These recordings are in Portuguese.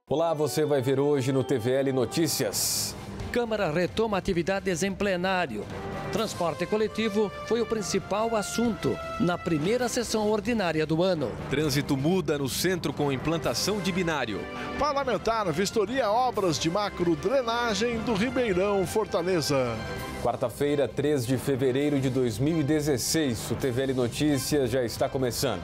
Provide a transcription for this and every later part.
Olá, você vai ver hoje no TVL Notícias. Câmara retoma atividades em plenário. Transporte coletivo foi o principal assunto na primeira sessão ordinária do ano. Trânsito muda no centro com implantação de binário. Parlamentar vistoria obras de macro-drenagem do Ribeirão Fortaleza. Quarta-feira, 3 de fevereiro de 2016, o TVL Notícias já está começando.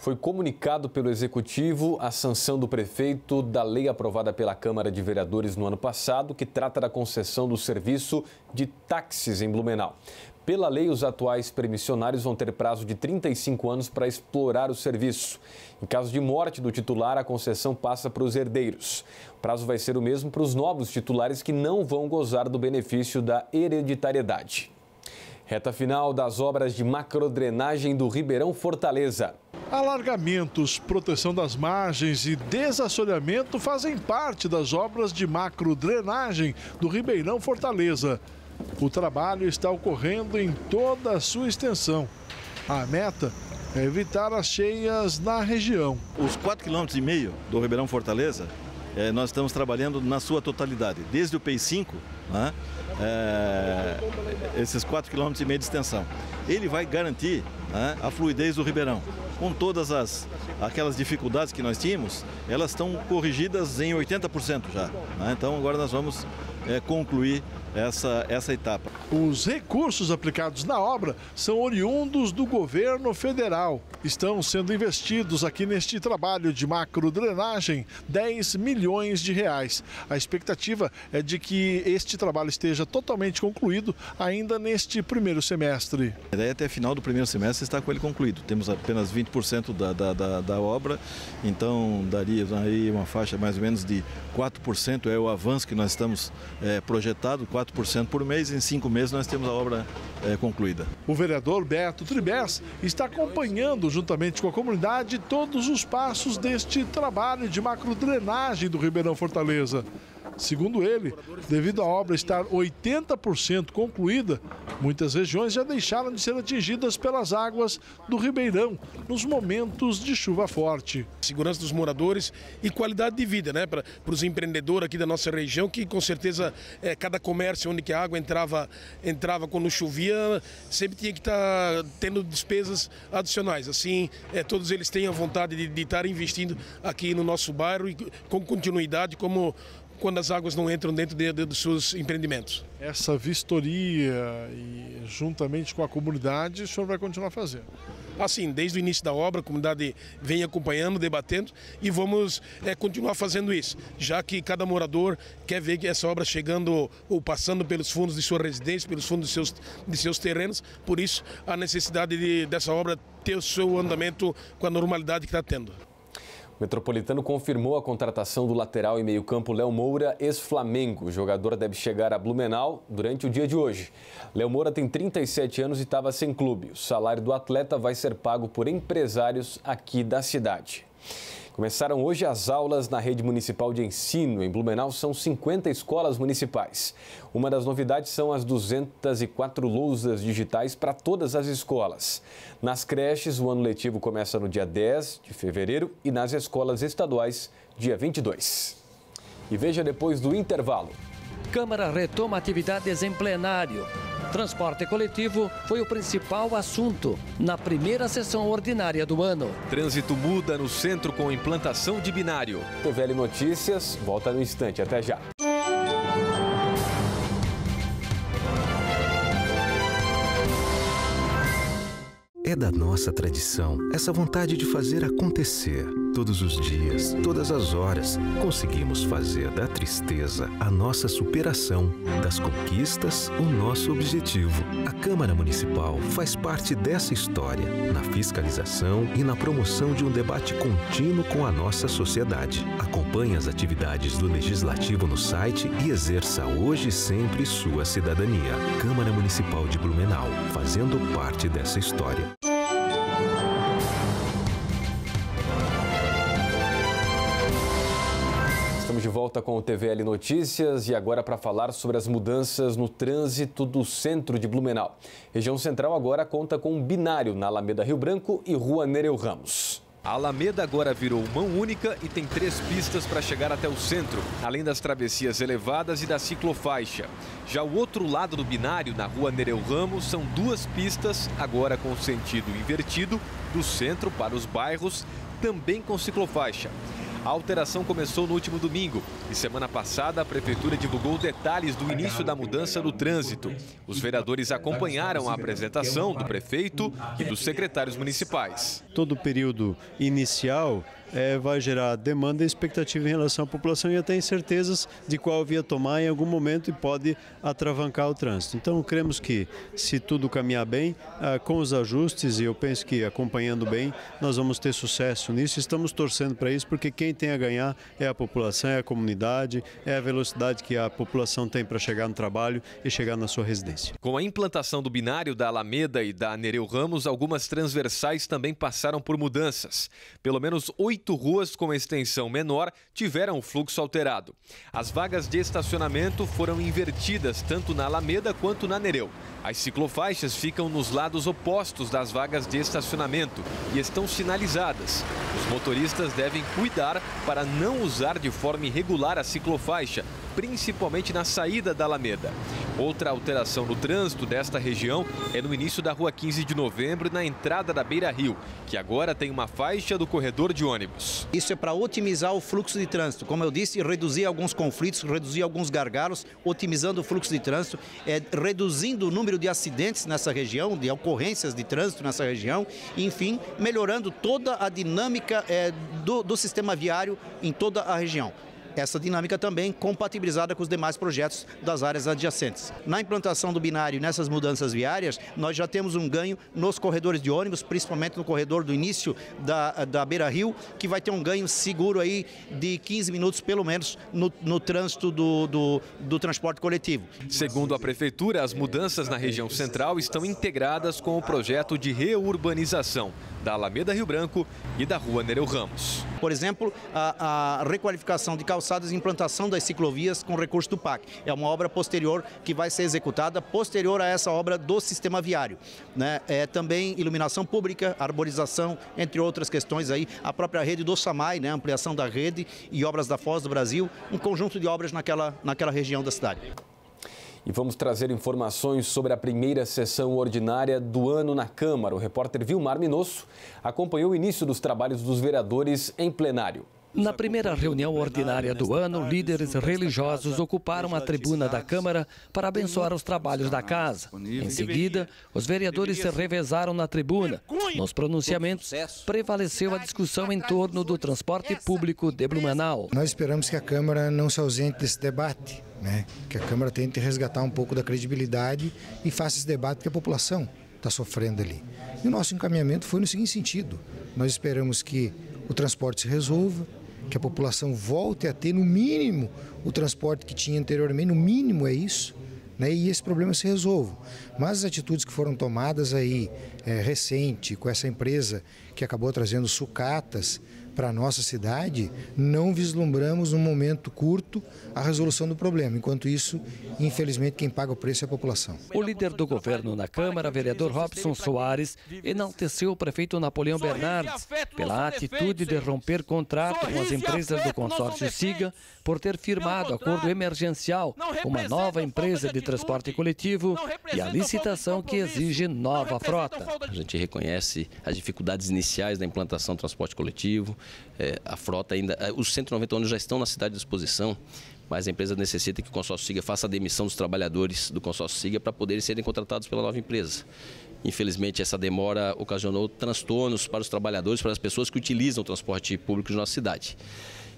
Foi comunicado pelo Executivo a sanção do prefeito da lei aprovada pela Câmara de Vereadores no ano passado, que trata da concessão do serviço de táxis em Blumenau. Pela lei, os atuais permissionários vão ter prazo de 35 anos para explorar o serviço. Em caso de morte do titular, a concessão passa para os herdeiros. O prazo vai ser o mesmo para os novos titulares que não vão gozar do benefício da hereditariedade. Reta final das obras de macrodrenagem do Ribeirão Fortaleza. Alargamentos, proteção das margens e desassoreamento fazem parte das obras de macrodrenagem do Ribeirão Fortaleza. O trabalho está ocorrendo em toda a sua extensão. A meta é evitar as cheias na região. Os 4,5 km do Ribeirão Fortaleza, nós estamos trabalhando na sua totalidade, desde o PEI 5, né, esses 4,5 km de extensão. Ele vai garantir, né, a fluidez do Ribeirão. Com todas aquelas dificuldades que nós tínhamos, elas estão corrigidas em 80% já, né? Então agora nós vamos concluir essa etapa. Os recursos aplicados na obra são oriundos do governo federal. Estão sendo investidos aqui neste trabalho de macrodrenagem 10 milhões de reais. A expectativa é de que este trabalho esteja totalmente concluído ainda neste primeiro semestre. A ideia é até final do primeiro semestre estar com ele concluído. Temos apenas 20% da obra, então daria aí uma faixa mais ou menos de 4%, é o avanço que nós estamos projetado, 4% por mês. Em 5 meses nós temos a obra concluída. O vereador Beto Tribes está acompanhando, juntamente com a comunidade, todos os passos deste trabalho de macrodrenagem do Ribeirão Fortaleza. Segundo ele, devido à obra estar 80% concluída, muitas regiões já deixaram de ser atingidas pelas águas do Ribeirão nos momentos de chuva forte. Segurança dos moradores e qualidade de vida, né, para os empreendedores aqui da nossa região, que com certeza cada comércio onde que a água entrava quando chovia, sempre tinha que estar tendo despesas adicionais. Assim, todos eles têm a vontade de estar investindo aqui no nosso bairro e com continuidade, como quando as águas não entram dentro dos seus empreendimentos. Essa vistoria e juntamente com a comunidade, o senhor vai continuar fazendo? Assim, desde o início da obra, a comunidade vem acompanhando, debatendo e vamos continuar fazendo isso, já que cada morador quer ver que essa obra chegando ou passando pelos fundos de sua residência, pelos fundos de seus terrenos, por isso a necessidade dessa obra ter o seu andamento com a normalidade que está tendo. O Metropolitano confirmou a contratação do lateral e meio-campo Léo Moura, ex-Flamengo. O jogador deve chegar a Blumenau durante o dia de hoje. Léo Moura tem 37 anos e estava sem clube. O salário do atleta vai ser pago por empresários aqui da cidade. Começaram hoje as aulas na rede municipal de ensino. Em Blumenau são 50 escolas municipais. Uma das novidades são as 204 lousas digitais para todas as escolas. Nas creches, o ano letivo começa no dia 10 de fevereiro e nas escolas estaduais, dia 22. E veja depois do intervalo. Câmara retoma atividades em plenário. Transporte coletivo foi o principal assunto na primeira sessão ordinária do ano. Trânsito muda no centro com implantação de binário. TVL Notícias volta no instante. Até já. É da nossa tradição essa vontade de fazer acontecer. Todos os dias, todas as horas, conseguimos fazer da tristeza a nossa superação, das conquistas o nosso objetivo. A Câmara Municipal faz parte dessa história, na fiscalização e na promoção de um debate contínuo com a nossa sociedade. Acompanhe as atividades do Legislativo no site e exerça hoje e sempre sua cidadania. Câmara Municipal de Blumenau, fazendo parte dessa história. Estamos Estamos de volta com o TVL Notícias e agora para falar sobre as mudanças no trânsito do centro de Blumenau. Região Central agora conta com um binário na Alameda Rio Branco e Rua Nereu Ramos. A Alameda agora virou mão única e tem 3 pistas para chegar até o centro, além das travessias elevadas e da ciclofaixa. Já o outro lado do binário, na Rua Nereu Ramos, são 2 pistas, agora com sentido invertido, do centro para os bairros, também com ciclofaixa. A alteração começou no último domingo e semana passada a Prefeitura divulgou detalhes do início da mudança no trânsito. Os vereadores acompanharam a apresentação do prefeito e dos secretários municipais. Todo o período inicial vai gerar demanda e expectativa em relação à população e até incertezas de qual via tomar em algum momento e pode atravancar o trânsito. Então, cremos que se tudo caminhar bem, com os ajustes, e eu penso que acompanhando bem, nós vamos ter sucesso nisso. Estamos torcendo para isso, porque quem tem a ganhar é a população, é a comunidade, é a velocidade que a população tem para chegar no trabalho e chegar na sua residência. Com a implantação do binário da Alameda e da Nereu Ramos, algumas transversais também passaram por mudanças. Pelo menos 8 ruas com extensão menor tiveram o fluxo alterado. As vagas de estacionamento foram invertidas tanto na Alameda quanto na Nereu. As ciclofaixas ficam nos lados opostos das vagas de estacionamento e estão sinalizadas. Os motoristas devem cuidar para não usar de forma irregular a ciclofaixa, principalmente na saída da Alameda. Outra alteração no trânsito desta região é no início da Rua 15 de Novembro e na entrada da Beira Rio, que agora tem uma faixa do corredor de ônibus. Isso é para otimizar o fluxo de trânsito. Como eu disse, reduzir alguns conflitos, reduzir alguns gargalos, otimizando o fluxo de trânsito, reduzindo o número de acidentes nessa região, de ocorrências de trânsito nessa região, e, enfim, melhorando toda a dinâmica do sistema viário em toda a região. Essa dinâmica também compatibilizada com os demais projetos das áreas adjacentes. Na implantação do binário, nessas mudanças viárias, nós já temos um ganho nos corredores de ônibus, principalmente no corredor do início da Beira Rio, que vai ter um ganho seguro aí de 15 minutos, pelo menos, no trânsito do transporte coletivo. Segundo a Prefeitura, as mudanças na região central estão integradas com o projeto de reurbanização da Alameda Rio Branco e da Rua Nereu Ramos. Por exemplo, a requalificação de calçadas e implantação das ciclovias com recurso do PAC. É uma obra posterior que vai ser executada posterior a essa obra do sistema viário, né? Também iluminação pública, arborização, entre outras questões aí, a própria rede do SAMAI, né? Ampliação da rede e obras da Foz do Brasil, um conjunto de obras naquela região da cidade. E vamos trazer informações sobre a primeira sessão ordinária do ano na Câmara. O repórter Vilmar Minosso acompanhou o início dos trabalhos dos vereadores em plenário. Na primeira reunião ordinária do ano, líderes religiosos ocuparam a tribuna da Câmara para abençoar os trabalhos da casa. Em seguida, os vereadores se revezaram na tribuna. Nos pronunciamentos, prevaleceu a discussão em torno do transporte público de Blumenau. Nós esperamos que a Câmara não se ausente desse debate, né? Que a Câmara tente resgatar um pouco da credibilidade e faça esse debate que a população está sofrendo ali. E o nosso encaminhamento foi no seguinte sentido: nós esperamos que o transporte se resolva, que a população volte a ter, no mínimo, o transporte que tinha anteriormente, no mínimo é isso, né? E esse problema se resolva. Mas as atitudes que foram tomadas aí, recente, com essa empresa que acabou trazendo sucatas para a nossa cidade, não vislumbramos num momento curto a resolução do problema. Enquanto isso, infelizmente, quem paga o preço é a população. O líder do governo na Câmara, vereador Robson Soares, enalteceu o prefeito Napoleão Bernardes pela atitude de romper contrato com as empresas do consórcio SIGA por ter firmado acordo emergencial com uma nova empresa de transporte coletivo e a licitação que exige nova frota. A gente reconhece as dificuldades iniciais da implantação do transporte coletivo. A frota ainda, os 190 ônibus já estão na cidade de disposição, mas a empresa necessita que o consórcio SIGA faça a demissão dos trabalhadores do consórcio SIGA para poderem serem contratados pela nova empresa. Infelizmente, essa demora ocasionou transtornos para os trabalhadores, para as pessoas que utilizam o transporte público de nossa cidade.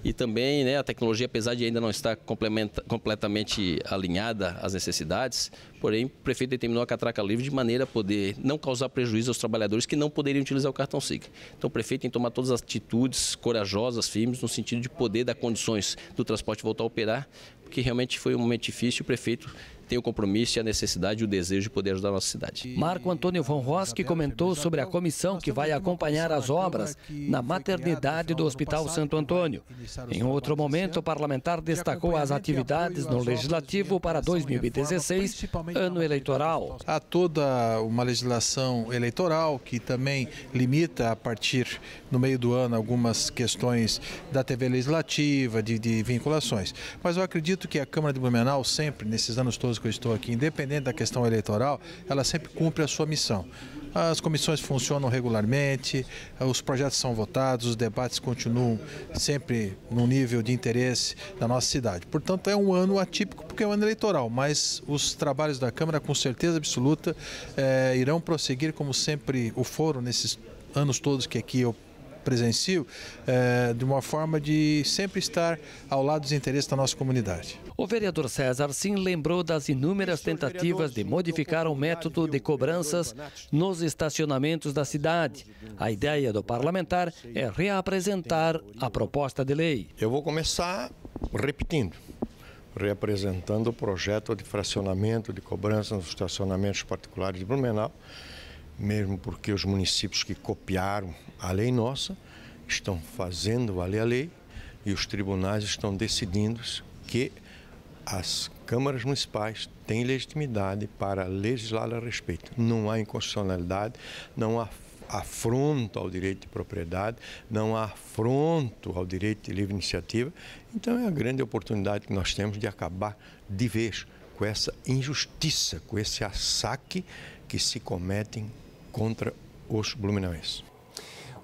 E também, né, a tecnologia, apesar de ainda não estar completamente alinhada às necessidades, porém o prefeito determinou a catraca livre de maneira a poder não causar prejuízo aos trabalhadores que não poderiam utilizar o cartão SIGA. Então o prefeito tem que tomar todas as atitudes corajosas, firmes, no sentido de poder dar condições do transporte voltar a operar, porque realmente foi um momento difícil. O prefeito tem o compromisso, a necessidade e o desejo de poder ajudar a nossa cidade. Marco Antônio von Roski comentou sobre a comissão que vai acompanhar as obras na maternidade do Hospital Santo Antônio. Em outro momento, o parlamentar destacou as atividades no Legislativo para 2016, ano eleitoral. Há toda uma legislação eleitoral que também limita a partir no meio do ano algumas questões da TV legislativa, de vinculações. Mas eu acredito que a Câmara de Blumenau sempre, nesses anos todos que eu estou aqui, independente da questão eleitoral, ela sempre cumpre a sua missão. As comissões funcionam regularmente, os projetos são votados, os debates continuam sempre no nível de interesse da nossa cidade. Portanto, é um ano atípico porque é um ano eleitoral, mas os trabalhos da Câmara, com certeza absoluta, irão prosseguir como sempre o foram nesses anos todos que aqui eu presencio, de uma forma de sempre estar ao lado dos interesses da nossa comunidade. O vereador César Sim lembrou das inúmeras tentativas de modificar o método de cobranças nos estacionamentos da cidade. A ideia do parlamentar é reapresentar a proposta de lei. Eu vou começar repetindo, reapresentando o projeto de fracionamento de cobrança nos estacionamentos particulares de Blumenau, mesmo porque os municípios que copiaram a lei nossa estão fazendo valer a lei e os tribunais estão decidindo que as câmaras municipais têm legitimidade para legislar a respeito. Não há inconstitucionalidade, não há afronto ao direito de propriedade, não há afronto ao direito de livre iniciativa. Então é a grande oportunidade que nós temos de acabar de vez com essa injustiça, com esse assaque que se cometem contra os blumenauenses.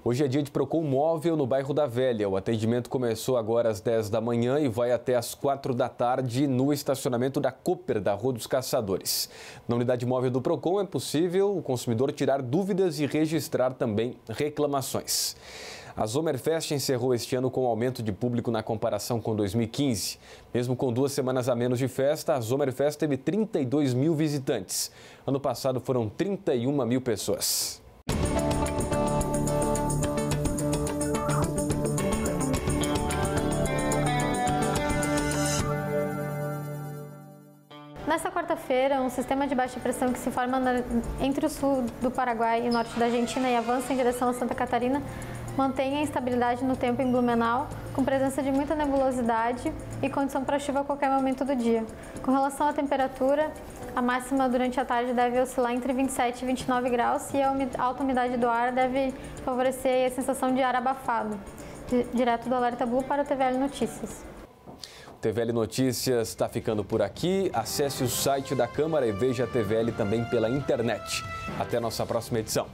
Hoje é dia de Procon Móvel no bairro da Velha. O atendimento começou agora às 10 da manhã e vai até às 4 da tarde no estacionamento da Cooper, da Rua dos Caçadores. Na unidade móvel do Procon é possível o consumidor tirar dúvidas e registrar também reclamações. A Zomerfest encerrou este ano com aumento de público na comparação com 2015. Mesmo com 2 semanas a menos de festa, a Zomerfest teve 32 mil visitantes. Ano passado foram 31 mil pessoas. Nesta quarta-feira, um sistema de baixa pressão que se forma entre o sul do Paraguai e o norte da Argentina e avança em direção a Santa Catarina mantém a estabilidade no tempo em Blumenau, com presença de muita nebulosidade e condição para chuva a qualquer momento do dia. Com relação à temperatura, a máxima durante a tarde deve oscilar entre 27 e 29 graus e a alta umidade do ar deve favorecer a sensação de ar abafado. Direto do Alerta Blue para o TVL Notícias. O TVL Notícias está ficando por aqui. Acesse o site da Câmara e veja a TVL também pela internet. Até a nossa próxima edição.